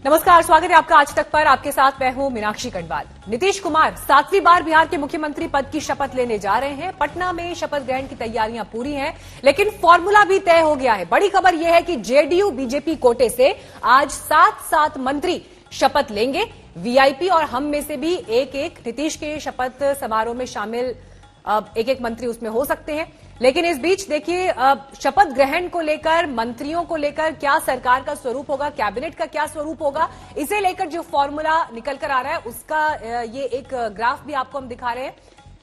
नमस्कार, स्वागत है आपका आज तक पर। आपके साथ मैं हूं मीनाक्षी कटवाल। नीतीश कुमार 7वीं बार बिहार के मुख्यमंत्री पद की शपथ लेने जा रहे हैं। पटना में शपथ ग्रहण की तैयारियां पूरी हैं, लेकिन फॉर्मूला भी तय हो गया है। बड़ी खबर यह है कि जेडीयू बीजेपी कोटे से आज 7 मंत्री शपथ लेंगे। वीआईपी और हम में से भी एक नीतीश के शपथ समारोह में शामिल एक मंत्री उसमें हो सकते हैं। लेकिन इस बीच देखिए, शपथ ग्रहण को लेकर, मंत्रियों को लेकर क्या सरकार का स्वरूप होगा, कैबिनेट का क्या स्वरूप होगा, इसे लेकर जो फॉर्मूला निकल कर आ रहा है उसका ये एक ग्राफ भी आपको हम दिखा रहे हैं।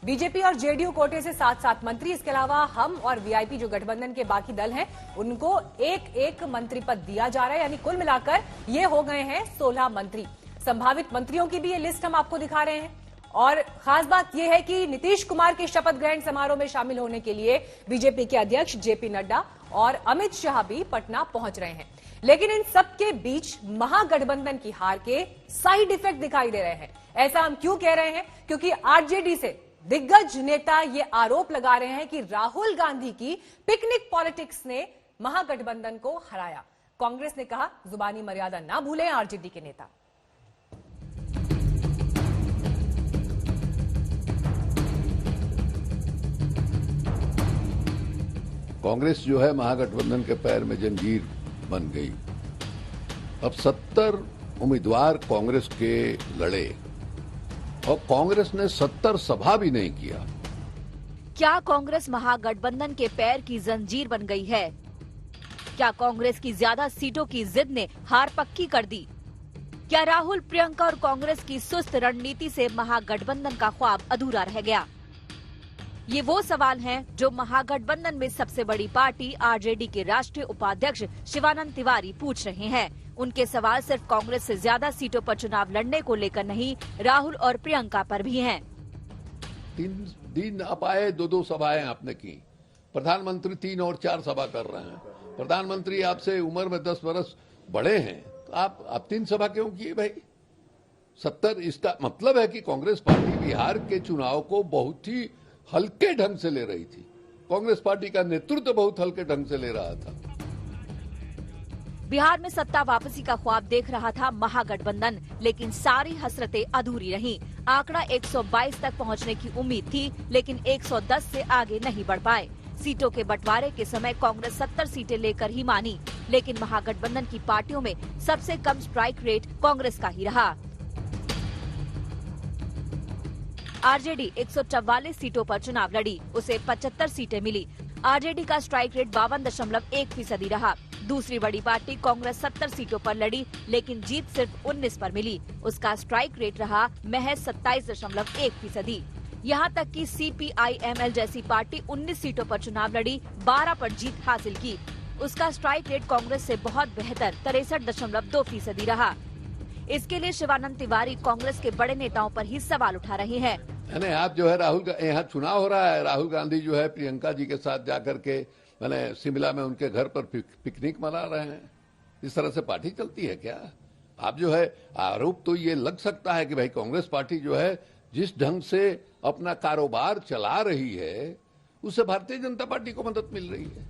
बीजेपी और जेडीयू कोटे से 7 मंत्री, इसके अलावा हम और वीआईपी जो गठबंधन के बाकी दल हैं उनको एक मंत्री पद दिया जा रहा है। यानी कुल मिलाकर ये हो गए हैं 16 मंत्री। संभावित मंत्रियों की भी ये लिस्ट हम आपको दिखा रहे हैं। और खास बात यह है कि नीतीश कुमार के शपथ ग्रहण समारोह में शामिल होने के लिए बीजेपी के अध्यक्ष जेपी नड्डा और अमित शाह भी पटना पहुंच रहे हैं। लेकिन इन सबके बीच महागठबंधन की हार के साइड इफेक्ट दिखाई दे रहे हैं। ऐसा हम क्यों कह रहे हैं? क्योंकि आरजेडी से दिग्गज नेता ये आरोप लगा रहे हैं कि राहुल गांधी की पिकनिक पॉलिटिक्स ने महागठबंधन को हराया। कांग्रेस ने कहा जुबानी मर्यादा ना भूलें आरजेडी के नेता। कांग्रेस जो है महागठबंधन के पैर में जंजीर बन गई। अब 70 उम्मीदवार कांग्रेस के लड़े और कांग्रेस ने 70 सभा भी नहीं किया। क्या कांग्रेस महागठबंधन के पैर की जंजीर बन गई है? क्या कांग्रेस की ज्यादा सीटों की जिद ने हार पक्की कर दी? क्या राहुल, प्रियंका और कांग्रेस की सुस्त रणनीति से महागठबंधन का ख्वाब अधूरा रह गया? ये वो सवाल हैं जो महागठबंधन में सबसे बड़ी पार्टी आरजेडी के राष्ट्रीय उपाध्यक्ष शिवानंद तिवारी पूछ रहे हैं। उनके सवाल सिर्फ कांग्रेस से ज्यादा सीटों पर चुनाव लड़ने को लेकर नहीं, राहुल और प्रियंका पर भी हैं। 3 दिन आप आए, 2 सभाएं आपने की। प्रधानमंत्री 3 और 4 सभा कर रहे हैं। प्रधानमंत्री आपसे उम्र में 10 वर्ष बड़े हैं, तो आप 3 सभा क्यों किए भाई? 70, इसका मतलब है कि कांग्रेस पार्टी बिहार के चुनाव को बहुत ही हल्के ढंग से ले रही थी। कांग्रेस पार्टी का नेतृत्व बहुत हल्के ढंग से ले रहा था। बिहार में सत्ता वापसी का ख्वाब देख रहा था महागठबंधन, लेकिन सारी हसरतें अधूरी रहीं। आंकड़ा 122 तक पहुंचने की उम्मीद थी, लेकिन 110 से आगे नहीं बढ़ पाए। सीटों के बंटवारे के समय कांग्रेस 70 सीटें लेकर ही मानी, लेकिन महागठबंधन की पार्टियों में सबसे कम स्ट्राइक रेट कांग्रेस का ही रहा। आरजेडी 144 सीटों पर चुनाव लड़ी, उसे 75 सीटें मिली। आरजेडी का स्ट्राइक रेट 52.1% रहा। दूसरी बड़ी पार्टी कांग्रेस 70 सीटों पर लड़ी, लेकिन जीत सिर्फ 19 पर मिली। उसका स्ट्राइक रेट रहा महज 27.1%। यहाँ तक कि सीपीआईएमएल जैसी पार्टी 19 सीटों पर चुनाव लड़ी, 12 पर जीत हासिल की। उसका स्ट्राइक रेट कांग्रेस से बहुत बेहतर 63.2% रहा। इसके लिए शिवानंद तिवारी कांग्रेस के बड़े नेताओं पर ही सवाल उठा रहे हैं। मैंने आप जो है राहुल, यहाँ चुनाव हो रहा है, राहुल गांधी जो है प्रियंका जी के साथ जाकर के मैंने शिमला में उनके घर पर पिकनिक मना रहे हैं। इस तरह से पार्टी चलती है क्या? आप जो है आरोप तो ये लग सकता है कि भाई कांग्रेस पार्टी जो है जिस ढंग से अपना कारोबार चला रही है उससे भारतीय जनता पार्टी को मदद मिल रही है।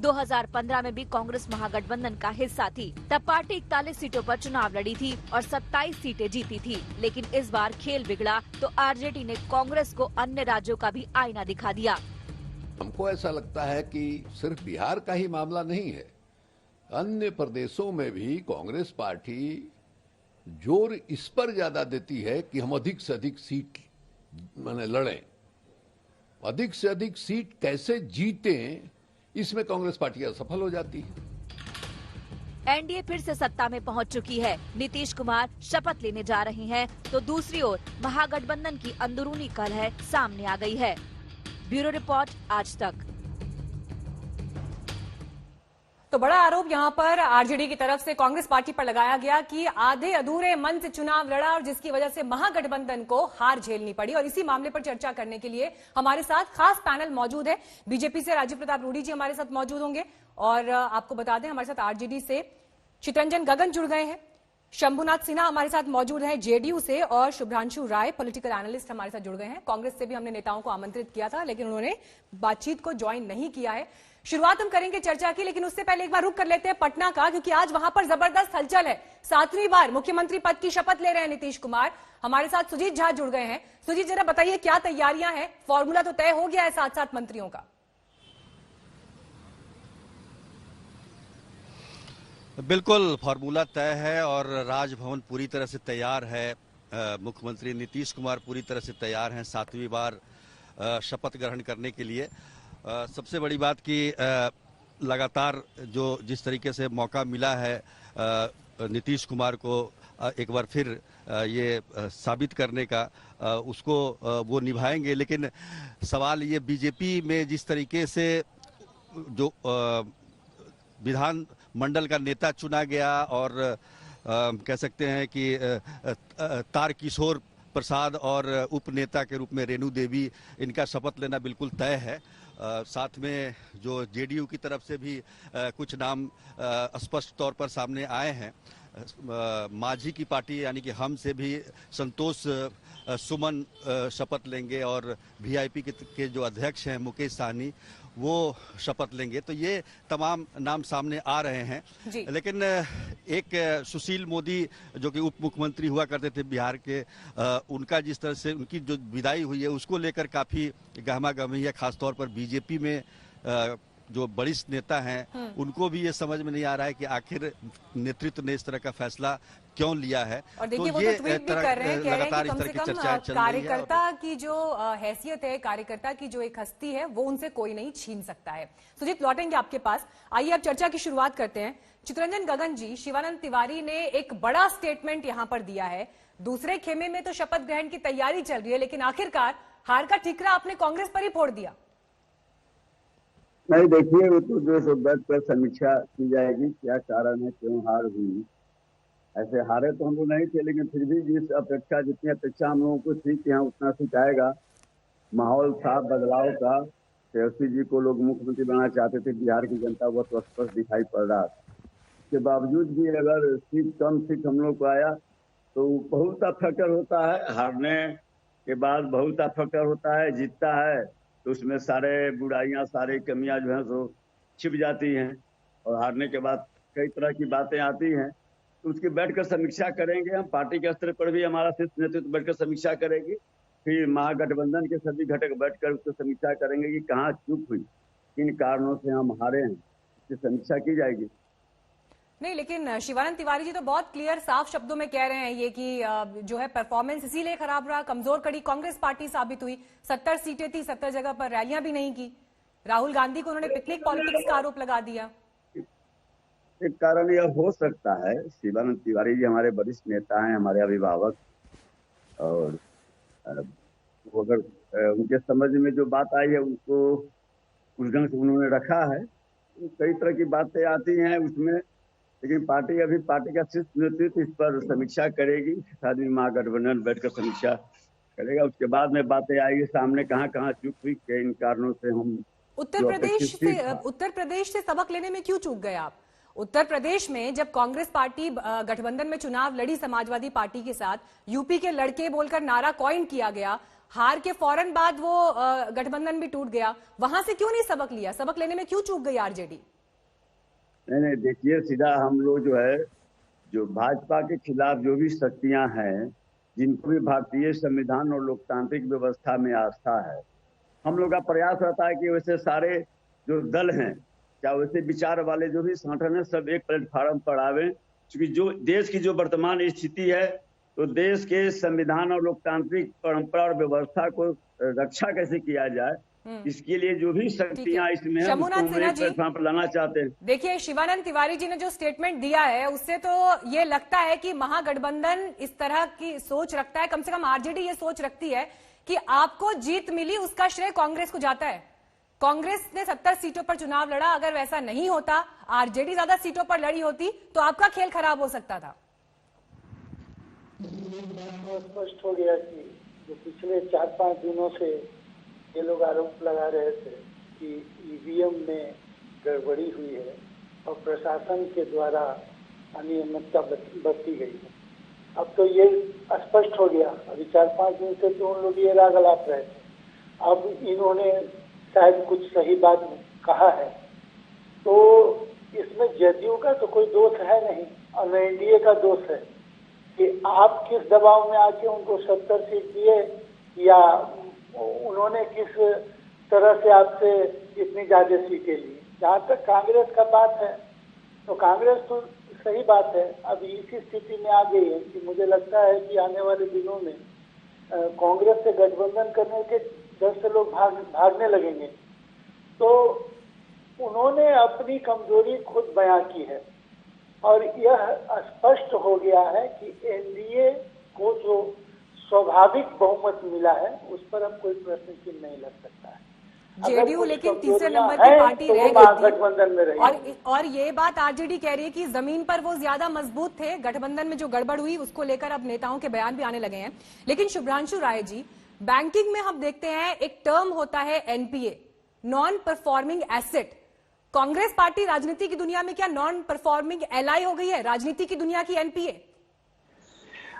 2015 में भी कांग्रेस महागठबंधन का हिस्सा थी। तब पार्टी 41 सीटों पर चुनाव लड़ी थी और 27 सीटें जीती थी। लेकिन इस बार खेल बिगड़ा तो आरजेडी ने कांग्रेस को अन्य राज्यों का भी आईना दिखा दिया। हमको ऐसा लगता है कि सिर्फ बिहार का ही मामला नहीं है, अन्य प्रदेशों में भी कांग्रेस पार्टी जोर इस पर ज्यादा देती है कि हम अधिक से अधिक सीट लड़ें, अधिक से अधिक सीट कैसे जीतें, इसमें कांग्रेस पार्टी असफल हो जाती है। एनडीए फिर से सत्ता में पहुंच चुकी है। नीतीश कुमार शपथ लेने जा रहे हैं, तो दूसरी ओर महागठबंधन की अंदरूनी कलह सामने आ गई है। ब्यूरो रिपोर्ट, आज तक। तो बड़ा आरोप यहां पर आरजेडी की तरफ से कांग्रेस पार्टी पर लगाया गया कि आधे अधूरे मन से चुनाव लड़ा और जिसकी वजह से महागठबंधन को हार झेलनी पड़ी। और इसी मामले पर चर्चा करने के लिए हमारे साथ खास पैनल मौजूद है। बीजेपी से राजीव प्रताप रूडी जी हमारे साथ मौजूद होंगे और आपको बता दें हमारे साथ आरजेडी से चितरंजन गगन जुड़ गए हैं, शंभुनाथ सिन्हा हमारे साथ मौजूद हैं जेडीयू से, और शुभ्रांशु राय पॉलिटिकल एनालिस्ट हमारे साथ जुड़ गए हैं। कांग्रेस से भी हमने नेताओं को आमंत्रित किया था, लेकिन उन्होंने बातचीत को ज्वाइन नहीं किया है। शुरुआत हम करेंगे चर्चा की, लेकिन उससे पहले एक बार रुक कर लेते हैं पटना का, क्योंकि आज वहां पर जबरदस्त हलचल है। 7वीं बार मुख्यमंत्री पद की शपथ ले रहे हैं नीतीश कुमार। हमारे साथ सुजीत झा जुड़ गए हैं। सुजीत, जरा बताइए क्या तैयारियां हैं? फॉर्मूला तो तय हो गया है 7 मंत्रियों का। बिल्कुल फार्मूला तय है और राजभवन पूरी तरह से तैयार है। मुख्यमंत्री नीतीश कुमार पूरी तरह से तैयार हैं 7वीं बार शपथ ग्रहण करने के लिए। सबसे बड़ी बात कि लगातार जिस तरीके से मौका मिला है नीतीश कुमार को एक बार फिर ये साबित करने का, उसको वो निभाएंगे। लेकिन सवाल ये बीजेपी में जिस तरीके से जो विधान मंडल का नेता चुना गया और कह सकते हैं कि तारकिशोर प्रसाद और उपनेता के रूप में रेणु देवी, इनका शपथ लेना बिल्कुल तय है। साथ में जो जेडीयू की तरफ से भी कुछ नाम स्पष्ट तौर पर सामने आए हैं। मांझी की पार्टी यानी कि हम से भी संतोष सुमन शपथ लेंगे और वीआईपी के जो अध्यक्ष हैं मुकेश सहनी, वो शपथ लेंगे। तो ये तमाम नाम सामने आ रहे हैं। लेकिन एक सुशील मोदी जो कि उप मुख्यमंत्री हुआ करते थे बिहार के, उनका जिस तरह से उनकी जो विदाई हुई है उसको लेकर काफी गहमा-गहमी है। खासतौर पर बीजेपी में जो वरिष्ठ नेता हैं उनको भी ये समझ में नहीं आ रहा है कि आखिर नेतृत्व ने इस तरह का फैसला क्यों लिया है। और देखिए, वो तो ट्वीट भी कर रहे हैं, कह रहे हैं कि कम से कम कार्यकर्ता की जो हैसियत है, कार्यकर्ता की जो एक हस्ती है, वो उनसे कोई नहीं छीन सकता है। सुजीत, लौटेंगे आपके पास। आइए अब चर्चा की शुरुआत करते हैं। चितरंजन गगन जी, शिवानंद तिवारी ने एक बड़ा स्टेटमेंट यहां पर दिया है। दूसरे खेमे में तो शपथ ग्रहण की तैयारी चल रही है, लेकिन आखिरकार हार का ठिकरा आपने कांग्रेस पर ही फोड़ दिया। नहीं, देखिए, वो तो जो बैठ पर समीक्षा की जाएगी, क्या कारण है, क्यों हार हुई। ऐसे हारे तो हम लोग नहीं थे, लेकिन फिर भी जितनी अपेक्षा हम लोगों को थी कि हाँ उतना सीट आएगा। माहौल था बदलाव का। तेजस्वी जी को लोग मुख्यमंत्री बनाना चाहते थे, बिहार की जनता वो तो स्पष्ट दिखाई पड़ रहा था। इसके बावजूद भी अगर कम सीट हम लोग को आया तो बहुत सा फैक्टर होता है। हारने के बाद बहुत सा फैक्टर होता है। जीतता है तो उसमें सारे बुराइयां, सारी कमियां जो है सो छिप जाती हैं, और हारने के बाद कई तरह की बातें आती हैं। तो उसकी बैठकर समीक्षा करेंगे हम। पार्टी के स्तर पर भी हमारा शीर्ष नेतृत्व बैठकर समीक्षा करेगी। फिर महागठबंधन के सभी घटक बैठकर उसको समीक्षा करेंगे कि कहाँ चूक हुई, किन कारणों से हम हारे हैं, इसकी समीक्षा की जाएगी। नहीं, लेकिन शिवानंद तिवारी जी तो बहुत क्लियर साफ शब्दों में कह रहे हैं ये कि जो है परफॉर्मेंस इसीलिए खराब रहा, कमजोर कड़ी कांग्रेस पार्टी साबित हुई। 70 सीटें थी, 70 जगह पर रैलियां भी नहीं की। राहुल गांधी को उन्होंने पिकनिक पॉलिटिक्स का आरोप लगा दिया। एक कारण यह हो सकता है, शिवानंद तिवारी जी हमारे वरिष्ठ नेता हैं, हमारे अभिभावक, और अगर उनके समझ में जो बात आई है उनको उस ढंग से उन्होंने रखा है। तो कई तरह की बातें आती हैं उसमें, लेकिन पार्टी का शीर्ष नेतृत्व इस पर समीक्षा करेगी। शायद महागठबंधन बैठकर समीक्षा करेगा, उसके बाद में बातें आएगी सामने, कहाँ कहाँ चूक हुई, किन कारणों से हम। उत्तर प्रदेश से सबक लेने में क्यों चूक गए आप? उत्तर प्रदेश में जब कांग्रेस पार्टी गठबंधन में चुनाव लड़ी समाजवादी पार्टी के साथ, यूपी के लड़के बोलकर नारा कॉइन किया गया, हार के फौरन बाद वो गठबंधन भी टूट गया। वहां से क्यों नहीं सबक लिया? सबक लेने में क्यों चूक गई आरजेडी? नहीं, देखिए, सीधा हम लोग जो भाजपा के खिलाफ जो भी शक्तियां हैं, जिनको भी भारतीय संविधान और लोकतांत्रिक व्यवस्था में आस्था है, हम लोग का प्रयास रहता है कि वैसे सारे जो दल हैं, क्या वैसे विचार वाले जो भी संगठन है, सब एक प्लेटफार्म पर आवे। क्योंकि जो देश की जो वर्तमान स्थिति है, तो देश के संविधान और लोकतांत्रिक परंपरा और व्यवस्था को रक्षा कैसे किया जाए, इसके लिए जो भी शक्तियां इसमें हैं, प्लेटफार्म पर लाना चाहते हैं। देखिए, शिवानंद तिवारी जी ने जो स्टेटमेंट दिया है उससे तो ये लगता है कि महागठबंधन इस तरह की सोच रखता है, कम से कम आरजेडी ये सोच रखती है कि आपको जीत मिली उसका श्रेय कांग्रेस को जाता है। कांग्रेस ने 70 सीटों पर चुनाव लड़ा, अगर वैसा नहीं होता, आरजेडी ज्यादा सीटों पर लड़ी होती, तो आपका खेल खराब हो सकता था। स्पष्ट हो गया कि जो पिछले 4-5 दिनों से ये लोग आरोप लगा रहे थे कि ईवीएम में गड़बड़ी हुई है और प्रशासन के द्वारा अनियमितता बरती गई है। अब तो ये स्पष्ट हो गया। अभी 4-5 दिन से तो उन लोग ये राग अलाप रहे थे। अब इन्होंने शायद कुछ सही बात कहा है तो इसमें जदयू का तो कोई दोष है नहीं और न एनडीए का दोष है कि आप किस दबाव में आके उनको 70 सीट दिए या उन्होंने किस तरह से आपसे इतनी ज्यादा सीटें ली। जहाँ तक कांग्रेस का बात है तो कांग्रेस तो सही बात है, अभी इसी स्थिति में आ गई है कि मुझे लगता है कि आने वाले दिनों में कांग्रेस से गठबंधन करने के डर से लोग भागने लगेंगे। तो उन्होंने अपनी कमजोरी खुद बयां की है और यह स्पष्ट हो गया है कि एनडीए को जो स्वाभाविक बहुमत मिला है उस पर अब कोई प्रश्न चिन्ह नहीं लग सकता है। जेडीयू लेकिन तीसरे नंबर की पार्टी तो रह गई गठबंधन में थी और ये बात आरजेडी कह रही है कि जमीन पर वो ज्यादा मजबूत थे, गठबंधन में जो गड़बड़ हुई उसको लेकर अब नेताओं के बयान भी आने लगे हैं। लेकिन शुभ्रांशु राय जी, बैंकिंग में हम देखते हैं एक टर्म होता है NPA, non performing asset. Congress party राजनीति की दुनिया में क्या नॉन परफॉर्मिंग एलआई हो गई है, राजनीति की दुनिया की एनपीए?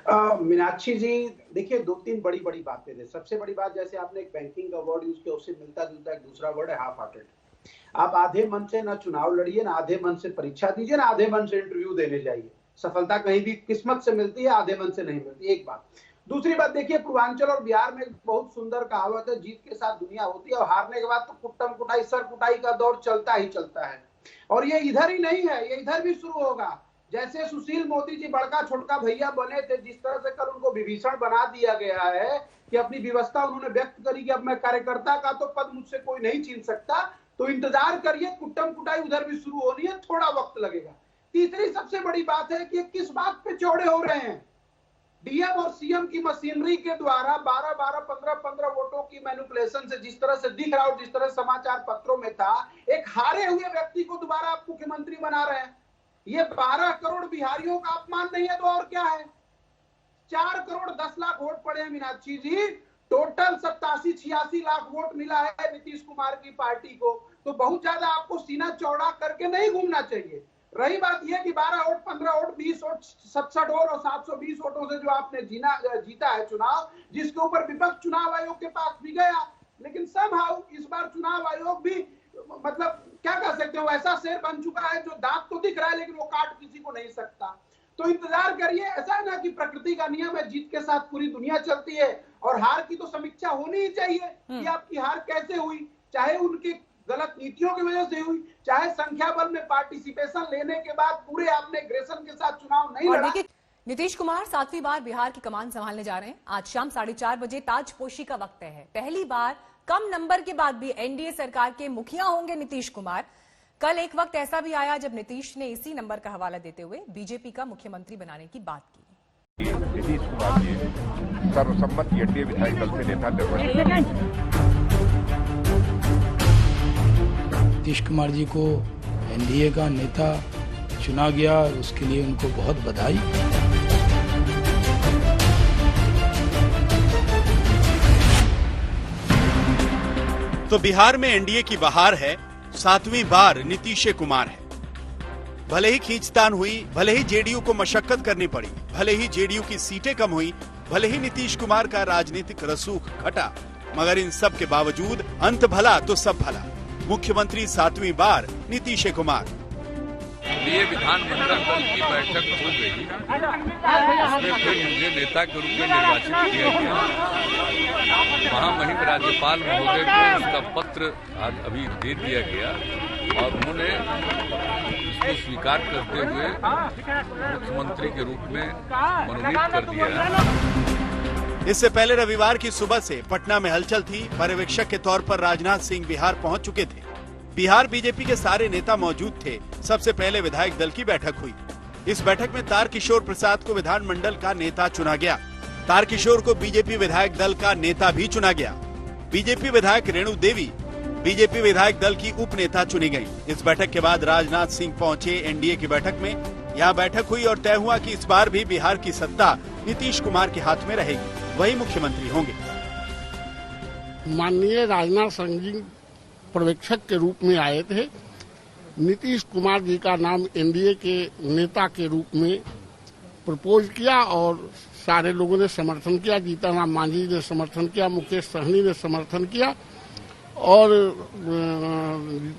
मीनाक्षी जी देखिए, 2-3 बड़ी बातें थे। सबसे बड़ी बात, जैसे आपने एक बैंकिंग का वर्ड यूज किया, उससे मिलता जुलता एक दूसरा वर्ड है हाफ हार्टेड। आप आधे मन से ना चुनाव लड़िए, ना आधे मन से परीक्षा दीजिए, ना आधे मन से इंटरव्यू देने जाइए। सफलता कहीं भी किस्मत से मिलती है, आधे मन से नहीं मिलती। एक बात। दूसरी बात देखिए, पूर्वांचल और बिहार में बहुत सुंदर कहावत है, जीत के साथ दुनिया होती है और हारने के बाद तो कुट्टम कुटाई सर कुटाई का दौर चलता ही चलता है। और ये इधर ही नहीं है, ये इधर भी शुरू होगा। जैसे सुशील मोदी जी बड़का छोटका भैया बने थे, जिस तरह से कल उनको विभीषण बना दिया गया है कि अपनी व्यवस्था उन्होंने व्यक्त करी कि अब मैं कार्यकर्ता का तो पद मुझसे कोई नहीं छीन सकता, तो इंतजार करिए, कुट्टम कुटाई उधर भी शुरू होनी है, थोड़ा वक्त लगेगा। तीसरी सबसे बड़ी बात है कि किस बात पे चौड़े हो रहे हैं। डीएम और सीएम की मशीनरी के द्वारा 12-12, 15-15 वोटों की मैनिपुलेशन से जिस तरह से दिख रहा और जिस तरह समाचार पत्रों में था, एक हारे हुए व्यक्ति को दोबारा आप मुख्यमंत्री बना रहे हैं। ये 12 करोड़ बिहारियों का अपमान नहीं है तो और क्या है? 4 करोड़ 10 लाख वोट पड़े हैं मीनाक्षी जी, टोटल 87-86 लाख वोट मिला है नीतीश कुमार की पार्टी को। तो बहुत ज्यादा आपको सीना चौड़ा करके नहीं घूमना चाहिए। रही बात यह कि 12 वोट, 15 वोट, 20 वोट, 67 वोट और 720 वोटों से जो आपने जीता है चुनाव, जिसके ऊपर विपक्ष चुनाव आयोग के पास भी गया, लेकिन समहाउ इस बार चुनाव आयोग भी मतलब क्या कह सकते हो, ऐसा शेर बन चुका है जो दांत तो दिख रहा है लेकिन वो काट किसी को नहीं सकता। तो इंतजार करिए। ऐसा है ना कि प्रकृति का नियम है, जीत के साथ पूरी दुनिया चलती है और हार की तो समीक्षा होनी ही चाहिए कि आपकी हार कैसे हुई, चाहे उनकी गलत नीतियों की वजह से हुई, चाहे संख्या बल में पार्टिसिपेशन लेने के बाद पूरे आपने एग्रेशन के साथ चुनाव नहीं लड़ा। नीतीश कुमार 7वीं बार बिहार की कमान संभालने जा रहे हैं। आज शाम 4:30 बजे ताजपोशी का वक्त है। पहली बार कम नंबर के बाद भी एनडीए सरकार के मुखिया होंगे नीतीश कुमार। कल एक वक्त ऐसा भी आया जब नीतीश ने इसी नंबर का हवाला देते हुए बीजेपी का मुख्यमंत्री बनाने की बात की। नीतीश कुमार जी सर्वसम्मत एनडीए विधायक दल से नेता नीतीश कुमार जी को एनडीए का नेता चुना गया, उसके लिए उनको बहुत बधाई। तो बिहार में एनडीए की बहार है, 7वीं बार नीतीश कुमार है। भले ही खींचतान हुई, भले ही जेडीयू को मशक्कत करनी पड़ी, भले ही जेडीयू की सीटें कम हुई, भले ही नीतीश कुमार का राजनीतिक रसूख घटा, मगर इन सब के बावजूद अंत भला तो सब भला। मुख्यमंत्री 7वीं बार नीतीश कुमार। ये विधानमंडल दल की बैठक हो गई, उसमें फिर मुझे नेता के रूप में निर्वाचित किया गया। महामहिम राज्यपाल महोदय को उसका पत्र आज अभी दे दिया गया और उन्होंने इसको स्वीकार करते हुए मुख्यमंत्री के रूप में मनोनीत कर दिया। इससे पहले रविवार की सुबह से पटना में हलचल थी। पर्यवेक्षक के तौर पर राजनाथ सिंह बिहार पहुंच चुके थे। बिहार बीजेपी के सारे नेता मौजूद थे। सबसे पहले विधायक दल की बैठक हुई। इस बैठक में तारकिशोर प्रसाद को विधानमंडल का नेता चुना गया। तारकिशोर को बीजेपी विधायक दल का नेता भी चुना गया। बीजेपी विधायक रेणु देवी बीजेपी विधायक दल की उप नेता चुनी गई। इस बैठक के बाद राजनाथ सिंह पहुंचे एनडीए की बैठक में। यहाँ बैठक हुई और तय हुआ कि इस बार भी बिहार की सत्ता नीतीश कुमार के हाथ में रहेगी, वही मुख्यमंत्री होंगे। माननीय राजनाथ सिंह जी पर्यवेक्षक के रूप में आए थे। नीतीश कुमार जी का नाम एनडीए के नेता के रूप में प्रपोज किया और सारे लोगों ने समर्थन किया। जीतन राम मांझी ने समर्थन किया, मुकेश सहनी ने समर्थन किया और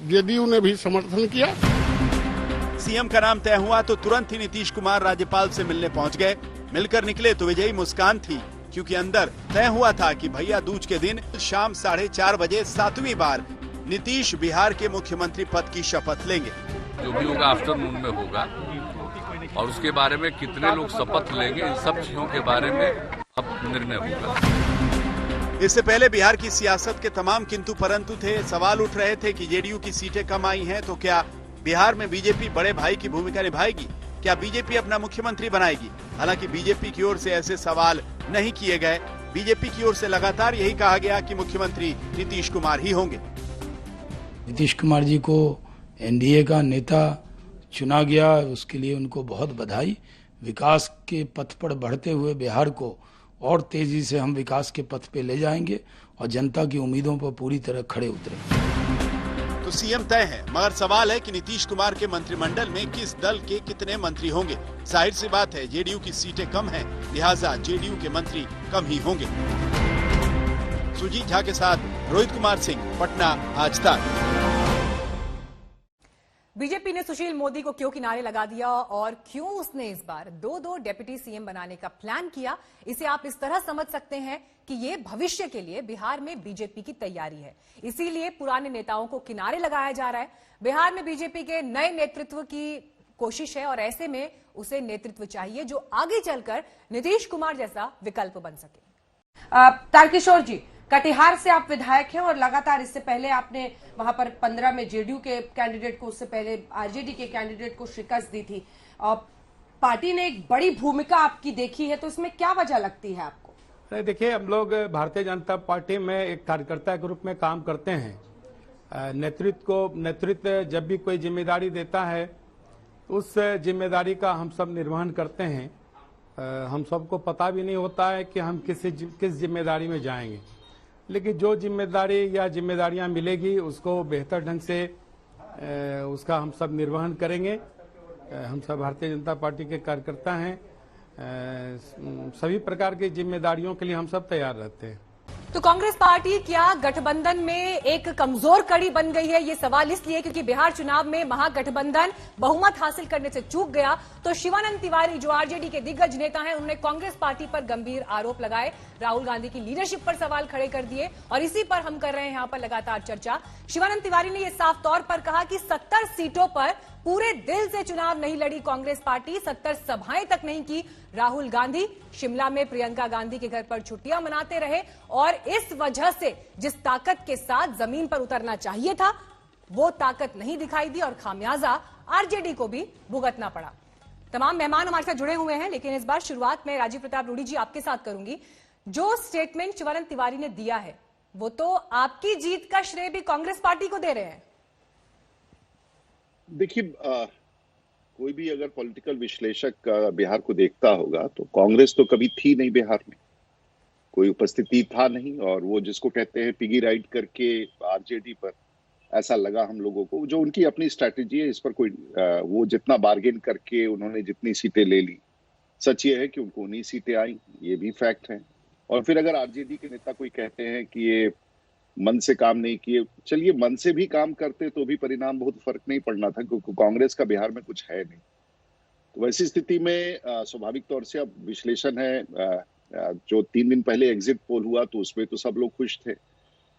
जेडीयू ने भी समर्थन किया। सीएम का नाम तय हुआ तो तुरंत ही नीतीश कुमार राज्यपाल से मिलने पहुंच गए। मिलकर निकले तो विजयी मुस्कान थी, क्योंकि अंदर तय हुआ था कि भैया दूज के दिन शाम 4:30 बजे 7वीं बार नीतीश बिहार के मुख्यमंत्री पद की शपथ लेंगे। जो भी होगा आफ्टरनून में होगा, और उसके बारे में कितने लोग शपथ लेंगे, इन सब चीजों के बारे में अब निर्णय होगा। इससे पहले बिहार की सियासत के तमाम किंतु परंतु थे। सवाल उठ रहे थे कि जेडीयू की सीटें कम आई हैं तो क्या बिहार में बीजेपी बड़े भाई की भूमिका निभाएगी, क्या बीजेपी अपना मुख्यमंत्री बनाएगी। हालांकि बीजेपी की ओर से ऐसे सवाल नहीं किए गए। बीजेपी की ओर से लगातार यही कहा गया कि मुख्यमंत्री नीतीश कुमार ही होंगे। नीतीश कुमार जी को एनडीए का नेता चुना गया, उसके लिए उनको बहुत बधाई। विकास के पथ पर बढ़ते हुए बिहार को और तेजी से हम विकास के पथ पे ले जाएंगे और जनता की उम्मीदों पर पूरी तरह खड़े उतरेंगे। तो सीएम तय है, मगर सवाल है कि नीतीश कुमार के मंत्रिमंडल में किस दल के कितने मंत्री होंगे। जाहिर सी बात है, जेडीयू की सीटें कम हैं, लिहाजा जेडीयू के मंत्री कम ही होंगे। सुजीत झा के साथ रोहित कुमार सिंह, पटना, आज तक। बीजेपी ने सुशील मोदी को क्यों किनारे लगा दिया और क्यों उसने इस बार 2 डेप्यूटी सीएम बनाने का प्लान किया, इसे आप इस तरह समझ सकते हैं कि ये भविष्य के लिए बिहार में बीजेपी की तैयारी है। इसीलिए पुराने नेताओं को किनारे लगाया जा रहा है। बिहार में बीजेपी के नए नेतृत्व की कोशिश है और ऐसे में उसे नेतृत्व चाहिए जो आगे चलकर नीतीश कुमार जैसा विकल्प बन सके। तारकिशोर जी, कटिहार से आप विधायक हैं और लगातार इससे पहले आपने वहां पर 15 में जेडीयू के कैंडिडेट को, उससे पहले आरजेडी के कैंडिडेट को शिकस्त दी थी। पार्टी ने एक बड़ी भूमिका आपकी देखी है, तो इसमें क्या वजह लगती है आपको? देखिए, हम लोग भारतीय जनता पार्टी में एक कार्यकर्ता के रूप में काम करते हैं। नेतृत्व जब भी कोई जिम्मेदारी देता है, उस जिम्मेदारी का हम सब निर्वहन करते हैं। हम सबको पता भी नहीं होता है कि हम किस जिम्मेदारी में जाएंगे, लेकिन जो जिम्मेदारी या जिम्मेदारियां मिलेगी उसको बेहतर ढंग से उसका हम सब निर्वहन करेंगे। हम सब भारतीय जनता पार्टी के कार्यकर्ता हैं। सभी प्रकार की जिम्मेदारियों के लिए हम सब तैयार रहते हैं। तो कांग्रेस पार्टी क्या गठबंधन में एक कमजोर कड़ी बन गई है? ये सवाल इसलिए क्योंकि बिहार चुनाव में महागठबंधन बहुमत हासिल करने से चूक गया। तो शिवानंद तिवारी जो आरजेडी के दिग्गज नेता हैं, उन्होंने कांग्रेस पार्टी पर गंभीर आरोप लगाए, राहुल गांधी की लीडरशिप पर सवाल खड़े कर दिए और इसी पर हम कर रहे हैं यहां पर लगातार चर्चा। शिवानंद तिवारी ने यह साफ तौर पर कहा कि 70 सीटों पर पूरे दिल से चुनाव नहीं लड़ी कांग्रेस पार्टी, 70 सभाएं तक नहीं की। राहुल गांधी शिमला में प्रियंका गांधी के घर पर छुट्टियां मनाते रहे और इस वजह से जिस ताकत के साथ जमीन पर उतरना चाहिए था, वो ताकत नहीं दिखाई दी और खामियाजा आरजेडी को भी भुगतना पड़ा। तमाम मेहमान हमारे साथ जुड़े हुए हैं, लेकिन इस बार शुरुआत में राजीव प्रताप रूडी जी आपके साथ करूंगी। जो स्टेटमेंट शिवानंद तिवारी ने दिया है, वो तो आपकी जीत का श्रेय भी कांग्रेस पार्टी को दे रहे हैं। देखिए, कोई भी अगर पॉलिटिकल विश्लेषक बिहार को देखता होगा तो कांग्रेस तो कभी थी नहीं बिहार में, कोई उपस्थिति था नहीं। और वो जिसको कहते हैं पिगी राइड करके आरजेडी पर, ऐसा लगा हम लोगों को। जो उनकी अपनी स्ट्रैटेजी है, इस पर कोई वो जितना बार्गेन करके उन्होंने जितनी सीटें ले ली, सच ये है कि उनको 19 सीटें आई, ये भी फैक्ट है। और फिर अगर आरजेडी के नेता कोई कहते हैं कि ये मन से काम नहीं किए, चलिए मन से भी काम करते तो भी परिणाम बहुत फर्क नहीं पड़ना था, क्योंकि कांग्रेस का बिहार में कुछ है नहीं। तो वैसी स्थिति में स्वाभाविक तौर से अब विश्लेषण है, जो 3 दिन पहले एग्जिट पोल हुआ तो उसमें तो सब लोग खुश थे।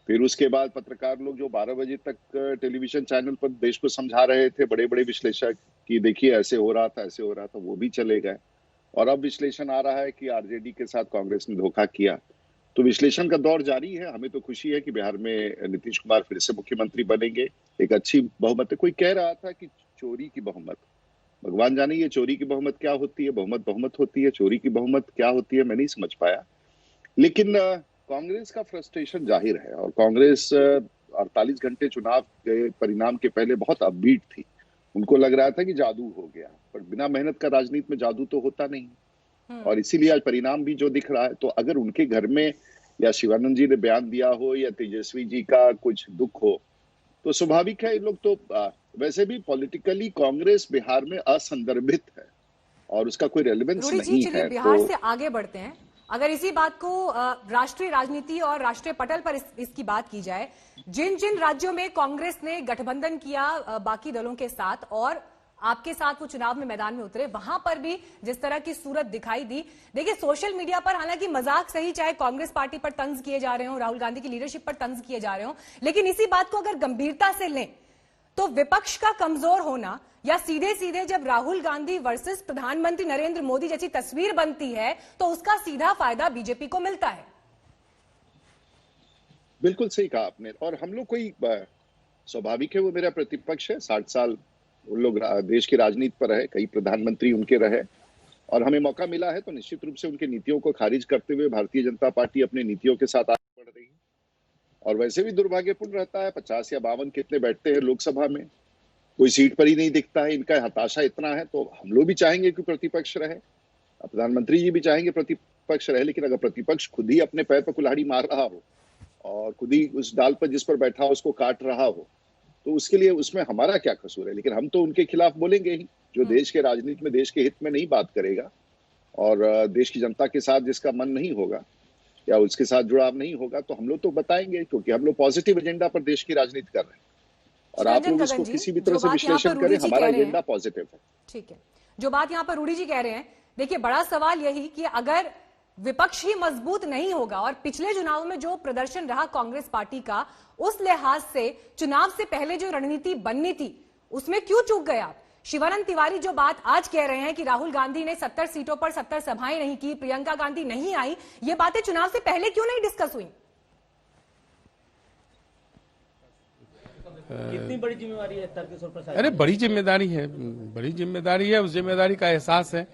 फिर उसके बाद पत्रकार लोग जो 12 बजे तक टेलीविजन चैनल पर देश को समझा रहे थे, बड़े बड़े विश्लेषक, कि देखिए ऐसे हो रहा था, ऐसे हो रहा था, वो भी चले गए। और अब विश्लेषण आ रहा है कि आरजेडी के साथ कांग्रेस ने धोखा किया। तो विश्लेषण का दौर जारी है। हमें तो खुशी है कि बिहार में नीतीश कुमार फिर से मुख्यमंत्री बनेंगे, एक अच्छी बहुमत है। कोई कह रहा था कि चोरी की बहुमत, भगवान जाने ये चोरी की बहुमत क्या होती है, बहुमत बहुमत होती है, चोरी की बहुमत क्या होती है, मैं नहीं समझ पाया। लेकिन कांग्रेस का फ्रस्ट्रेशन जाहिर है और कांग्रेस 48 घंटे चुनाव के परिणाम के पहले बहुत अपबीट थी। उनको लग रहा था कि जादू हो गया, पर बिना मेहनत का राजनीति में जादू तो होता नहीं। और इसीलिए आज परिणाम भी जो दिख रहा है, तो अगर उनके घर में या शिवानंद जी ने बयान दिया हो या तेजस्वी जी का कुछ दुख हो, तो स्वाभाविक है। इन लोग तो वैसे भी पॉलिटिकली कांग्रेस बिहार में असंदर्भित है और उसका कोई रेलेवेंस नहीं है। बिहार से आगे बढ़ते हैं। अगर इसी बात को राष्ट्रीय राजनीति और राष्ट्रीय पटल पर इसकी बात की जाए, जिन जिन राज्यों में कांग्रेस ने गठबंधन किया बाकी दलों के साथ और आपके साथ वो चुनाव में मैदान में उतरे, वहां पर भी जिस तरह की सूरत दिखाई दी। देखिए सोशल मीडिया पर हालांकि मजाक सही, चाहे कांग्रेस पार्टी पर तंज किए जा रहे हो, राहुल गांधी की लीडरशिप पर तंज किए जा रहे हो, लेकिन इसी बात को अगर गंभीरता से लें तो विपक्ष का कमजोर होना या सीधे सीधे जब राहुल गांधी वर्सेस प्रधानमंत्री नरेंद्र मोदी जैसी तस्वीर बनती है तो उसका सीधा फायदा बीजेपी को मिलता है। बिल्कुल सही कहा आपने। और हम लोग कोई स्वाभाविक है, वो मेरा प्रतिपक्ष है, 60 साल उन लोग देश की राजनीति पर रहे, कई प्रधानमंत्री उनके रहे, और हमें मौका मिला है तो निश्चित रूप से उनके नीतियों को खारिज करते हुए भारतीय जनता पार्टी अपनी नीतियों के साथ आगे बढ़ रही है। और वैसे भी दुर्भाग्यपूर्ण रहता है, 50 या 52 कितने बैठते हैं लोकसभा में, कोई सीट पर ही नहीं दिखता है, इनका हताशा इतना है। तो हम लोग भी चाहेंगे कि प्रतिपक्ष रहे, प्रधानमंत्री जी भी चाहेंगे प्रतिपक्ष रहे, लेकिन अगर प्रतिपक्ष खुद ही अपने पैर पर कुल्हाड़ी मार रहा हो और खुद ही उस डाल पर जिस पर बैठा हो उसको काट रहा हो, तो उसके लिए उसमें हमारा क्या कसूर है। लेकिन हम तो उनके खिलाफ बोलेंगे ही, जो देश के राजनीति में देश के हित में नहीं बात करेगा और देश की जनता के साथ जिसका मन नहीं होगा या उसके साथ जुड़ाव नहीं होगा, तो हम लोग तो बताएंगे, क्योंकि हम लोग पॉजिटिव एजेंडा पर देश की राजनीति कर रहे हैं और आप लोग इसको किसी भी तरह से विश्लेषण करें, हमारा एजेंडा पॉजिटिव है। ठीक है, जो बात यहाँ पर रूडी जी कह रहे हैं, देखिए बड़ा सवाल यही कि अगर विपक्ष ही मजबूत नहीं होगा और पिछले चुनाव में जो प्रदर्शन रहा कांग्रेस पार्टी का, उस लिहाज से चुनाव से पहले जो रणनीति बननी थी उसमें क्यों चूक गए आप? शिवानंद तिवारी जो बात आज कह रहे हैं कि राहुल गांधी ने 70 सीटों पर 70 सभाएं नहीं की, प्रियंका गांधी नहीं आई, ये बातें चुनाव से पहले क्यों नहीं डिस्कस हुई? कितनी बड़ी जिम्मेवारी है तारकिशोर प्रसाद? अरे बड़ी जिम्मेदारी है, बड़ी जिम्मेदारी है। उस जिम्मेदारी का एहसास है,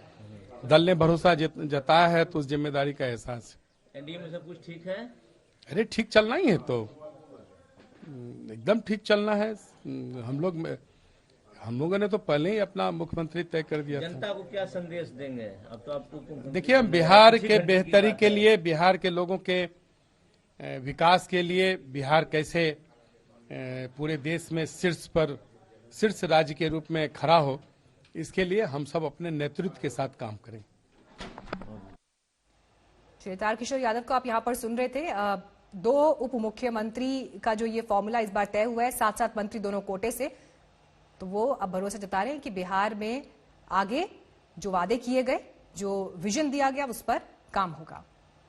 दल ने भरोसा जताया है तो उस जिम्मेदारी का एहसास है। एनडीए में सब कुछ ठीक है? अरे ठीक चलना ही है, तो एकदम ठीक चलना है। हम लोगों ने तो पहले ही अपना मुख्यमंत्री तय कर दिया। जनता को क्या संदेश देंगे? अब तो आपको देखिए, हम बिहार के बेहतरी के लिए, बिहार के लोगों के विकास के लिए, बिहार कैसे पूरे देश में शीर्ष राज्य के रूप में खड़ा हो, इसके लिए हम सब अपने नेतृत्व के साथ काम करें। श्री तारकिशोर यादव को आप यहाँ पर सुन रहे थे। 2 उप मुख्यमंत्री का जो ये फॉर्मूला इस बार तय हुआ है, 7-7 मंत्री दोनों कोटे से, तो वो अब भरोसा जता रहे हैं कि बिहार में आगे जो वादे किए गए, जो विजन दिया गया, उस पर काम होगा।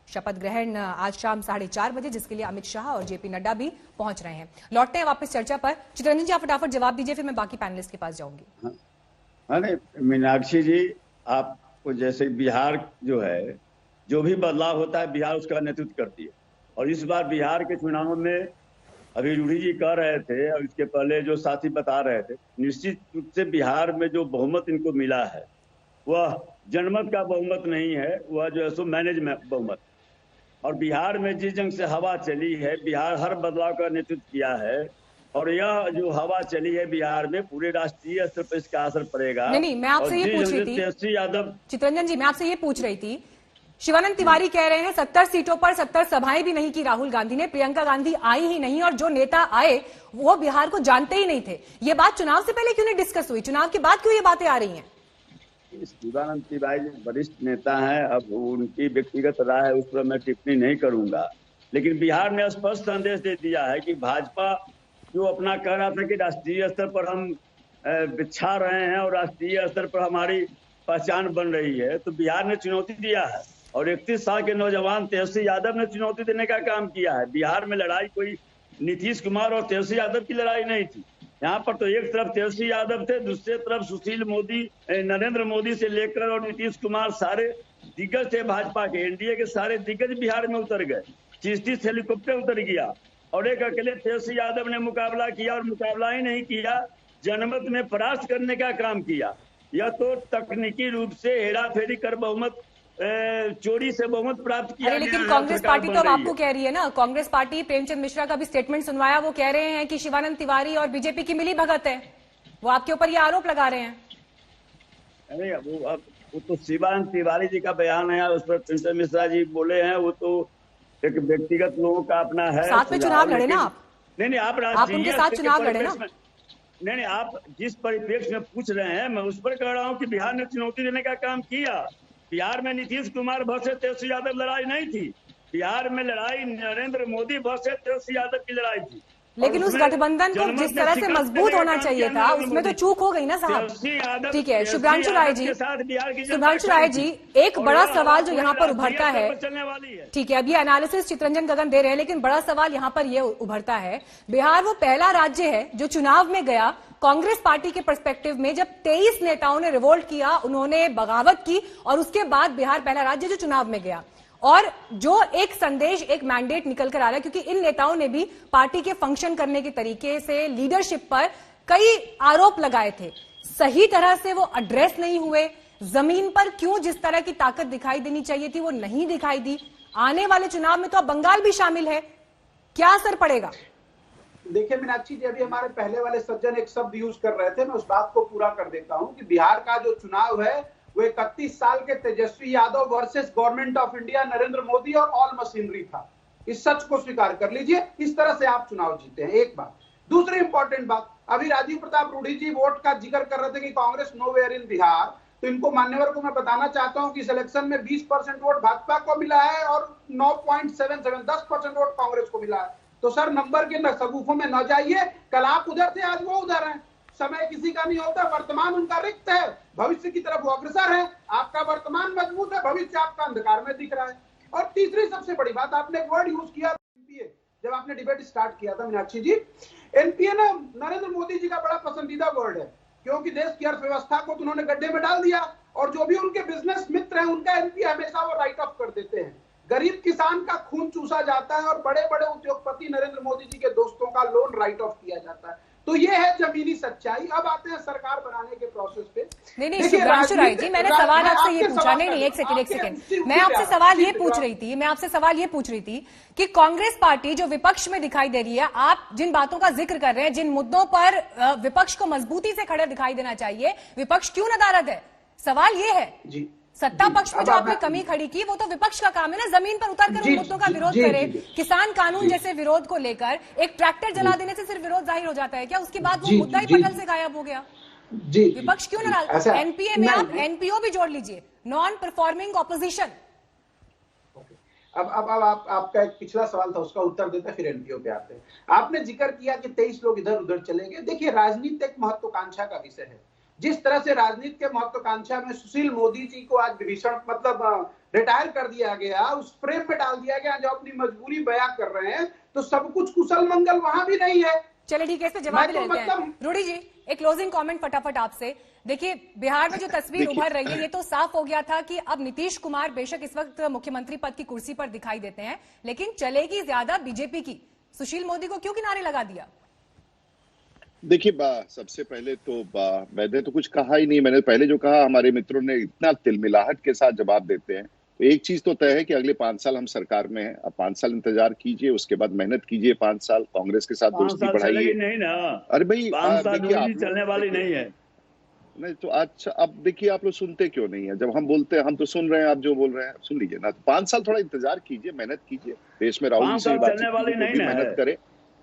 शपथ ग्रहण आज शाम 4:30 बजे, जिसके लिए अमित शाह और जेपी नड्डा भी पहुंच रहे हैं। लौटते हैं वापस चर्चा पर। चित्ररंजन जी, आप फटाफट जवाब दीजिए, फिर मैं बाकी पैनलिस्ट के पास जाऊंगी। अरे मीनाक्षी जी, आपको जैसे बिहार जो है, जो भी बदलाव होता है बिहार उसका नेतृत्व करती है। और इस बार बिहार के चुनाव में अभी रूढ़ी जी कह रहे थे और इसके पहले जो साथी बता रहे थे, निश्चित रूप से बिहार में जो बहुमत इनको मिला है वह जनमत का बहुमत नहीं है, वह जो है सो मैनेज बहुमत। और बिहार में जिस जंग से हवा चली है, बिहार हर बदलाव का नेतृत्व किया है और यह जो हवा चली है बिहार में पूरे राष्ट्रीय स्तर पर इसका असर पड़ेगा। नहीं, मैं आपसे ये पूछ रही थी यादव, चित्ररंजन जी, मैं आपसे ये पूछ रही थी, शिवानंद तिवारी कह रहे हैं 70 सीटों पर 70 सभाएं भी नहीं की राहुल गांधी ने, प्रियंका गांधी आई ही नहीं और जो नेता आए वो बिहार को जानते ही नहीं थे। ये बात चुनाव से पहले क्यों नहीं डिस्कस हुई? चुनाव के बाद क्यों ये बातें आ रही हैं? शिवानंद तिवारी वरिष्ठ नेता हैं, अब उनकी व्यक्तिगत राय है, उस पर मैं टिप्पणी नहीं करूंगा। लेकिन बिहार ने स्पष्ट संदेश दे दिया है कि भाजपा जो अपना कह रहा था कि राष्ट्रीय स्तर पर हम बिछा रहे हैं और राष्ट्रीय स्तर पर हमारी पहचान बन रही है, तो बिहार ने चुनौती दिया है। और 31 साल के नौजवान तेजस्वी यादव ने चुनौती देने का काम किया है। बिहार में लड़ाई कोई नीतीश कुमार और तेजस्वी यादव की लड़ाई नहीं थी। यहाँ पर तो एक तरफ तेजस्वी यादव थे, दूसरे तरफ सुशील मोदी, नरेंद्र मोदी से लेकर और नीतीश कुमार, सारे दिग्गज थे भाजपा के। एनडीए के सारे दिग्गज बिहार में उतर गए, 30 हेलीकॉप्टर उतर गया और एक अकेले तेजस्वी यादव ने मुकाबला किया और मुकाबला ही नहीं किया, जनमत में परास्त करने का काम किया। यह तो तकनीकी रूप से हेरा फेरी कर बहुमत, चोरी से बहुमत प्राप्त किया। लेकिन कांग्रेस पार्टी तो अब आपको कह रही है ना, कांग्रेस पार्टी, प्रेमचंद मिश्रा का भी स्टेटमेंट सुनवाया, वो कह रहे हैं कि शिवानंद तिवारी और बीजेपी की मिली भगत है, वो आपके ऊपर ये आरोप लगा रहे हैं। अरे वो तो शिवानंद तिवारी जी का बयान है, उस पर प्रेमचंद मिश्रा जी बोले हैं, वो तो एक व्यक्तिगत लोगों का अपना है। साथ में चुनाव लड़े ना आप? नहीं, आप उनके साथ चुनाव लड़े ना? नहीं, आप जिस परिप्रेक्ष्य में पूछ रहे हैं मैं उस पर कह रहा हूँ कि बिहार ने चुनौती देने का काम किया बिहार में नीतीश कुमार वर्सेस तेजस्वी यादव लड़ाई नहीं थी, बिहार में लड़ाई नरेंद्र मोदी वर्सेस तेजस्वी यादव की लड़ाई थी। लेकिन उस गठबंधन को जिस तरह से मजबूत होना चाहिए था उसमें तो चूक हो गई ना साहब। ठीक है शुभ्रांशु राय जी, शुभ्रांशु राय जी, एक बड़ा सवाल जो यहाँ पर उभरता है, ठीक है अब ये एनालिसिस चितरंजन गगन दे रहे हैं, लेकिन बड़ा सवाल यहाँ पर ये उभरता है, बिहार वो पहला राज्य है जो चुनाव में गया कांग्रेस पार्टी के पर्सपेक्टिव में जब 23 नेताओं ने रिवोल्ट किया, उन्होंने बगावत की और उसके बाद बिहार पहला राज्य जो चुनाव में गया। और जो एक संदेश, एक मैंडेट निकल कर आ रहा है, क्योंकि इन नेताओं ने भी पार्टी के फंक्शन करने के तरीके से, लीडरशिप पर कई आरोप लगाए थे, सही तरह से वो एड्रेस नहीं हुए। जमीन पर क्यों जिस तरह की ताकत दिखाई देनी चाहिए थी वो नहीं दिखाई दी। आने वाले चुनाव में तो अब बंगाल भी शामिल है, क्या असर पड़ेगा? देखिए मीनाक्षी जी, अभी हमारे पहले वाले सज्जन एक शब्द यूज कर रहे थे, मैं उस बात को पूरा कर देता हूं कि बिहार का जो चुनाव है वो 31 साल के Tejashwi Yadav versus government of India Narendra Modi और ऑल मशीनरी था। इस सच को स्वीकार कर लीजिए, इस तरह से आप चुनाव जीते हैं। एक बात। दूसरी इंपॉर्टेंट बात, अभी राजीव प्रताप रूढ़ी जी वोट का जिक्र कर रहे थे कि कांग्रेस नोवेयर इन बिहार, तो इनको मान्यवर को मैं बताना चाहता हूं कि इस इलेक्शन में 20% वोट भाजपा को मिला है और 9.77 10% वोट कांग्रेस को मिला है। तो सर नंबर के सगुफों में न जाइए, कल आप उधर थे आज वो उधर हैं। समय किसी का नहीं होता, वर्तमान उनका रिक्त है, भविष्य की तरफ वो अग्रसर है। आपका वर्तमान मजबूत है, भविष्य आपका अंधकार में दिख रहा है। और तीसरी सबसे बड़ी बात, आपने एक वर्ड यूज किया एनपीए, जब आपने डिबेट स्टार्ट किया था मीनाक्षी जी, एनपीए ना नरेंद्र मोदी जी का बड़ा पसंदीदा वर्ड है, क्योंकि देश की अर्थव्यवस्था को तो उन्होंने गड्ढे में डाल दिया और जो भी उनके बिजनेस मित्र हैं उनका एनपीए हमेशा वो राइट ऑफ कर देते हैं। गरीब किसान का खून चूसा जाता है और बड़े बड़े उद्योगपति नरेंद्र मोदी जी के दोस्तों का लोन राइट ऑफ किया जाता है। तो ये है जमीनी सच्चाई। अब आते हैं सरकार बनाने के प्रोसेस पे। नहीं शुभ्रांशु राय जी, मैंने सवाल आपसे ये पूछा, नहीं एक सेकंड, मैं आपसे सवाल ये पूछ रही थी कि कांग्रेस पार्टी जो विपक्ष में दिखाई दे रही है, आप जिन बातों का जिक्र कर रहे हैं, जिन मुद्दों पर विपक्ष को मजबूती से खड़ा दिखाई देना चाहिए, विपक्ष क्यों नदारद है? सवाल ये है जी, सत्ता पक्ष में जो आपने कमी खड़ी की वो तो विपक्ष का काम है ना, जमीन पर उतर कर उन मुद्दों का विरोध करे। किसान कानून जैसे विरोध को लेकर एक ट्रैक्टर जला देने से सिर्फ विरोध जाहिर हो जाता है क्या? उसके बाद वो मुद्दा ही पटल से गायब हो गया। विपक्ष क्यों नाराज? एनपीए में आप एनपीओ भी जोड़ लीजिए, नॉन परफॉर्मिंग ऑपोजिशन। अब आपका एक पिछला सवाल था, उसका उत्तर देते फिर एनपीओ पे आते हैं। आपने जिक्र किया कि 23 लोग इधर उधर चले गए। देखिए राजनीति एक महत्वाकांक्षा का विषय है। जिस तरह से राजनीति के महत्वाकांक्षा में सुशील मोदी जी को आज विभीषण मतलब रिटायर कर दिया गया, उस फ्रेम में डाल दिया गया जो अपनी मजबूरी बयां कर रहे हैं, तो सब कुछ कुशल मंगल वहां भी नहीं है। चलिए ठीक है, इस पे जवाब लेते हैं। रूढ़ी जी एक क्लोजिंग कमेंट फटाफट आपसे। देखिए बिहार में जो तस्वीर उभर रही है, ये तो साफ हो गया था कि अब नीतीश कुमार बेशक इस वक्त मुख्यमंत्री पद की कुर्सी पर दिखाई देते हैं, लेकिन चलेगी ज्यादा बीजेपी की। सुशील मोदी को क्यों किनारे लगा दिया? देखिए सबसे पहले तो मैंने तो कुछ कहा ही नहीं। मैंने पहले जो कहा, हमारे मित्रों ने इतना तिलमिलाहट के साथ जवाब देते हैं। तो एक चीज तो तय है कि अगले 5 साल हम सरकार में हैं। अब 5 साल इंतजार कीजिए, उसके बाद मेहनत कीजिए 5 साल, कांग्रेस के साथ दोस्ती बढ़ाइए। नहीं ना, अरे भाई 5 साल चलने वाली नहीं है। नहीं तो अच्छा, अब देखिए आप लोग सुनते क्यों नहीं है? जब हम बोलते हैं, हम तो सुन रहे हैं, आप जो बोल रहे हैं सुन लीजिए ना। 5 साल थोड़ा इंतजार कीजिए, मेहनत कीजिए, देश में राहुल से मेहनत करे।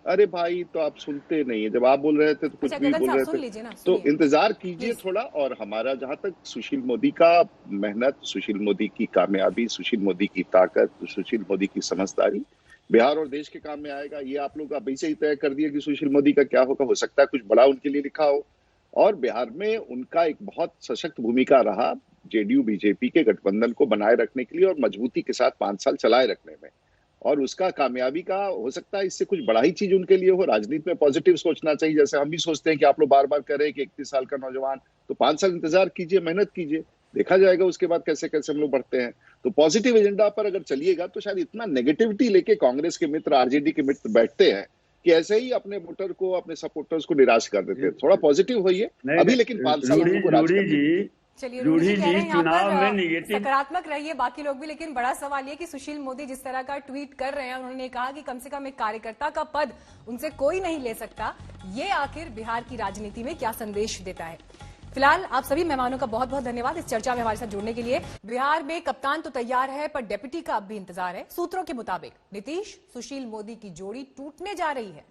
अरे भाई तो आप सुनते नहीं है, जब आप बोल रहे थे तो कुछ भी बोल रहे थे, तो इंतजार कीजिए थोड़ा। और हमारा जहां तक सुशील मोदी का मेहनत, सुशील मोदी की कामयाबी, सुशील मोदी की ताकत, सुशील मोदी की समझदारी बिहार और देश के काम में आएगा। ये आप लोग अभी से ही तय कर दिए कि सुशील मोदी का क्या होगा। हो सकता है कुछ बड़ा उनके लिए लिखा हो। और बिहार में उनका एक बहुत सशक्त भूमिका रहा जेडीयू बीजेपी के गठबंधन को बनाए रखने के लिए और मजबूती के साथ 5 साल चलाए रखने में। और उसका कामयाबी का हो सकता है इससे कुछ बड़ा ही चीज उनके लिए हो। राजनीति में पॉजिटिव सोचना चाहिए, जैसे हम भी सोचते हैं कि आप लोग बार बार कह रहे हैं कि 31 साल का नौजवान, तो 5 साल इंतजार कीजिए, मेहनत कीजिए, देखा जाएगा उसके बाद कैसे कैसे हम लोग बढ़ते हैं। तो पॉजिटिव एजेंडा पर अगर चलिएगा तो शायद इतना नेगेटिविटी लेके कांग्रेस के मित्र, आरजेडी के मित्र बैठते हैं कि ऐसे ही अपने वोटर को, अपने सपोर्टर्स को निराश कर देते हैं। थोड़ा पॉजिटिव होइए अभी, लेकिन 5 साल चलिए रूढ़ी जी चुनाव में निगेटिव सकारात्मक रहिए, बाकी लोग भी। लेकिन बड़ा सवाल ये कि सुशील मोदी जिस तरह का ट्वीट कर रहे हैं, उन्होंने कहा कि कम से कम एक कार्यकर्ता का पद उनसे कोई नहीं ले सकता। ये आखिर बिहार की राजनीति में क्या संदेश देता है? फिलहाल आप सभी मेहमानों का बहुत बहुत धन्यवाद इस चर्चा में हमारे साथ जुड़ने के लिए। बिहार में कप्तान तो तैयार है, पर डेप्यूटी का अब भी इंतजार है। सूत्रों के मुताबिक नीतीश सुशील मोदी की जोड़ी टूटने जा रही है।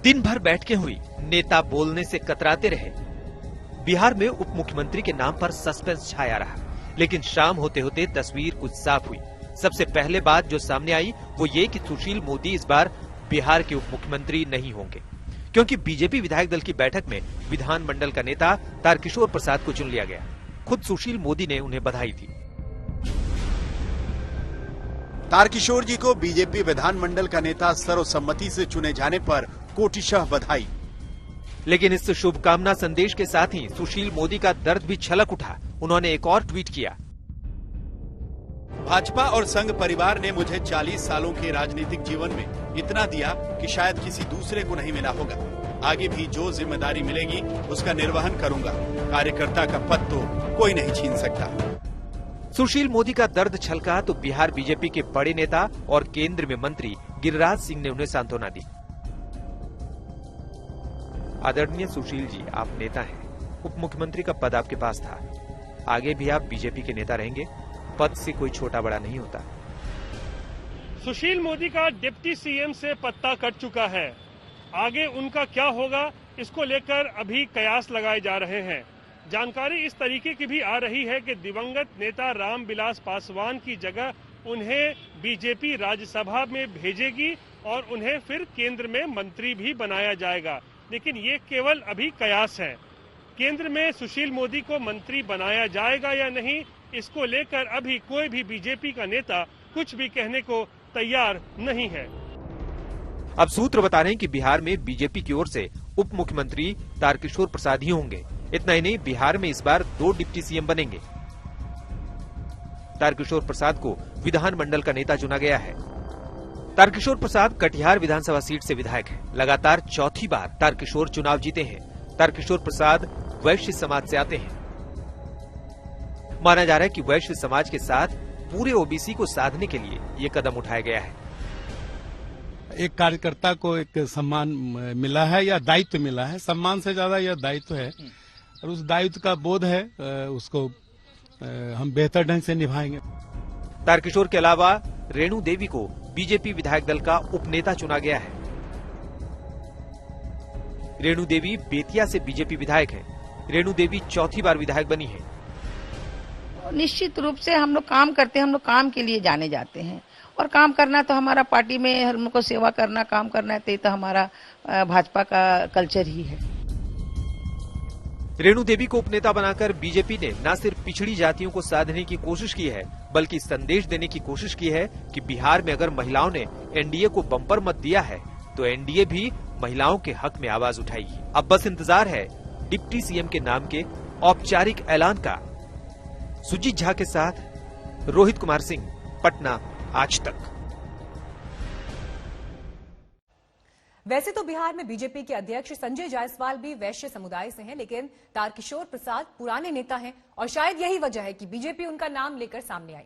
दिन भर बैठकें हुई, नेता बोलने से कतराते रहे। बिहार में उप मुख्यमंत्री के नाम पर सस्पेंस छाया रहा, लेकिन शाम होते होते तस्वीर कुछ साफ हुई। सबसे पहले बात जो सामने आई वो ये कि सुशील मोदी इस बार बिहार के उप मुख्यमंत्री नहीं होंगे, क्योंकि बीजेपी विधायक दल की बैठक में विधानमंडल का नेता तारकिशोर प्रसाद को चुन लिया गया। खुद सुशील मोदी ने उन्हें बधाई दी। तारकिशोर जी को बीजेपी विधानमंडल का नेता सर्वसम्मति से चुने जाने पर कोटिशः बधाई। लेकिन इस शुभकामना संदेश के साथ ही सुशील मोदी का दर्द भी छलक उठा। उन्होंने एक और ट्वीट किया। भाजपा और संघ परिवार ने मुझे 40 सालों के राजनीतिक जीवन में इतना दिया कि शायद किसी दूसरे को नहीं मिला होगा। आगे भी जो जिम्मेदारी मिलेगी उसका निर्वहन करूंगा। कार्यकर्ता का पद तो कोई नहीं छीन सकता। सुशील मोदी का दर्द छलका तो बिहार बीजेपी के बड़े नेता और केंद्र में मंत्री गिरिराज सिंह ने उन्हें सांत्वना दी। आदरणीय सुशील जी, आप नेता हैं, उप मुख्यमंत्री का पद आपके पास था, आगे भी आप बीजेपी के नेता रहेंगे। पद से कोई छोटा बड़ा नहीं होता। सुशील मोदी का डिप्टी सीएम से पत्ता कट चुका है। आगे उनका क्या होगा, इसको लेकर अभी कयास लगाए जा रहे हैं। जानकारी इस तरीके की भी आ रही है कि दिवंगत नेता रामविलास पासवान की जगह उन्हें बीजेपी राज्यसभा में भेजेगी और उन्हें फिर केंद्र में मंत्री भी बनाया जाएगा। लेकिन ये केवल अभी कयास है। केंद्र में सुशील मोदी को मंत्री बनाया जाएगा या नहीं, इसको लेकर अभी कोई भी बीजेपी का नेता कुछ भी कहने को तैयार नहीं है। अब सूत्र बता रहे हैं कि बिहार में बीजेपी की ओर से उप मुख्यमंत्री तारकिशोर प्रसाद ही होंगे। इतना ही नहीं, बिहार में इस बार 2 डिप्टी सीएम बनेंगे। तारकिशोर प्रसाद को विधानमंडल का नेता चुना गया है। तारकिशोर प्रसाद कटिहार विधानसभा सीट से विधायक हैं। लगातार चौथी बार तारकिशोर चुनाव जीते हैं। तारकिशोर प्रसाद वैश्य समाज से आते हैं। माना जा रहा है कि वैश्य समाज के साथ पूरे ओबीसी को साधने के लिए ये कदम उठाया गया है। एक कार्यकर्ता को एक सम्मान मिला है या दायित्व मिला है, सम्मान से ज्यादा यह दायित्व है और उस दायित्व का बोध है, उसको हम बेहतर ढंग से निभाएंगे। तारकिशोर के अलावा रेणु देवी को बीजेपी विधायक दल का उपनेता चुना गया है। रेणु देवी बेतिया से बीजेपी विधायक हैं। रेणु देवी चौथी बार विधायक बनी है। निश्चित रूप से हम लोग काम करते हैं, हम लोग काम के लिए जाने जाते हैं और काम करना तो हमारा पार्टी में हमको सेवा करना, काम करना है, तो हमारा भाजपा का कल्चर ही है। रेणु देवी को उपनेता बनाकर बीजेपी ने न सिर्फ पिछड़ी जातियों को साधने की कोशिश की है, बल्कि संदेश देने की कोशिश की है कि बिहार में अगर महिलाओं ने एनडीए को बम्पर मत दिया है तो एनडीए भी महिलाओं के हक में आवाज उठाएगी। अब बस इंतजार है डिप्टी सीएम के नाम के औपचारिक ऐलान का। सुजीत झा के साथ रोहित कुमार सिंह, पटना, आज तक। वैसे तो बिहार में बीजेपी के अध्यक्ष संजय जायसवाल भी वैश्य समुदाय से हैं, लेकिन तारकिशोर प्रसाद पुराने नेता हैं और शायद यही वजह है कि बीजेपी उनका नाम लेकर सामने आई।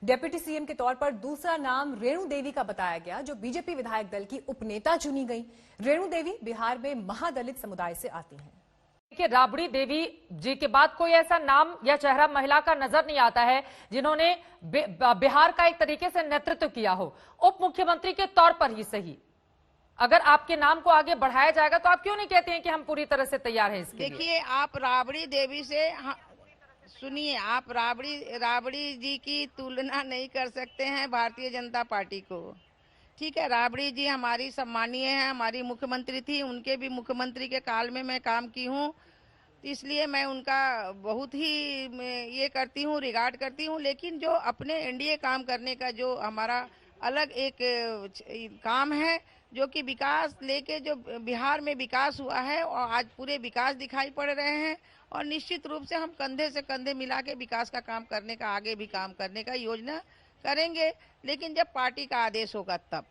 डिप्टी सीएम के तौर पर दूसरा नाम रेणु देवी का बताया गया, जो बीजेपी विधायक दल की उपनेता चुनी गई। रेणु देवी बिहार में महादलित समुदाय से आती हैं। देखिए, राबड़ी देवी जी के बाद कोई ऐसा नाम या चेहरा महिला का नजर नहीं आता है जिन्होंने बिहार का एक तरीके से नेतृत्व किया हो, उप मुख्यमंत्री के तौर पर ही सही। अगर आपके नाम को आगे बढ़ाया जाएगा तो आप क्यों नहीं कहते हैं कि हम पूरी तरह से तैयार हैं इसके लिए? देखिए, आप राबड़ी देवी से सुनिए, आप राबड़ी जी की तुलना नहीं कर सकते हैं भारतीय जनता पार्टी को। ठीक है, राबड़ी जी हमारी सम्मानीय है, हमारी मुख्यमंत्री थी, उनके भी मुख्यमंत्री के काल में मैं काम की हूँ, इसलिए मैं उनका बहुत ही ये करती हूँ, रिगार्ड करती हूँ। लेकिन जो अपने एनडीए काम करने का जो हमारा अलग एक काम है, जो कि विकास लेके जो बिहार में विकास हुआ है और आज पूरे विकास दिखाई पड़ रहे हैं और निश्चित रूप से हम कंधे से कंधे मिला के विकास का काम करने का, आगे भी काम करने का योजना करेंगे, लेकिन जब पार्टी का आदेश होगा तब।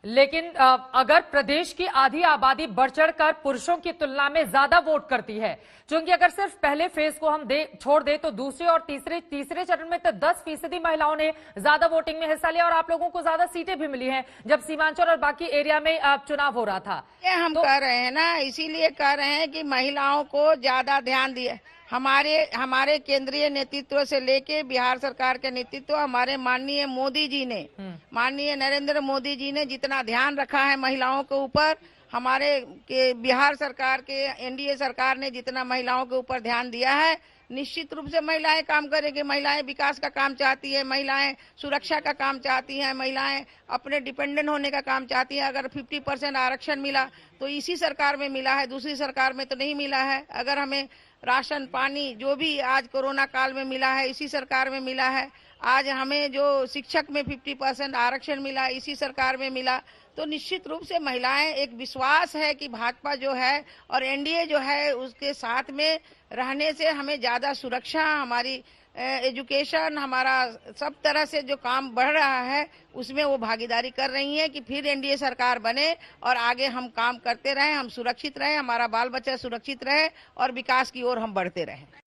लेकिन अगर प्रदेश की आधी आबादी बढ़ चढ़कर पुरुषों की तुलना में ज्यादा वोट करती है, क्योंकि अगर सिर्फ पहले फेज को हम छोड़ दे तो दूसरे और तीसरे चरण में तो 10% महिलाओं ने ज्यादा वोटिंग में हिस्सा लिया और आप लोगों को ज्यादा सीटें भी मिली हैं जब सीमांचल और बाकी एरिया में चुनाव हो रहा था। ये हम कह रहे हैं ना, इसीलिए कह रहे हैं कि महिलाओं को ज्यादा ध्यान दिए। हमारे केंद्रीय नेतृत्व से लेके बिहार सरकार के नेतृत्व, हमारे माननीय मोदी जी ने, माननीय नरेंद्र मोदी जी ने जितना ध्यान रखा है महिलाओं के ऊपर, हमारे के बिहार सरकार के एनडीए सरकार ने जितना महिलाओं के ऊपर ध्यान दिया है, निश्चित रूप से महिलाएं काम करेंगी। महिलाएं विकास का काम चाहती है, महिलाएं सुरक्षा का काम चाहती हैं, महिलाएं अपने डिपेंडेंट होने का काम चाहती हैं। अगर 50% आरक्षण मिला तो इसी सरकार में मिला है, दूसरी सरकार में तो नहीं मिला है। अगर हमें राशन पानी जो भी आज कोरोना काल में मिला है, इसी सरकार में मिला है। आज हमें जो शिक्षक में 50% आरक्षण मिला, इसी सरकार में मिला। तो निश्चित रूप से महिलाएं, एक विश्वास है कि भाजपा जो है और एनडीए जो है उसके साथ में रहने से हमें ज्यादा सुरक्षा, हमारी एजुकेशन, हमारा सब तरह से जो काम बढ़ रहा है उसमें वो भागीदारी कर रही है कि फिर एनडीए सरकार बने और आगे हम काम करते रहें, हम सुरक्षित रहें, हमारा बाल बच्चा सुरक्षित रहे और विकास की ओर हम बढ़ते रहें।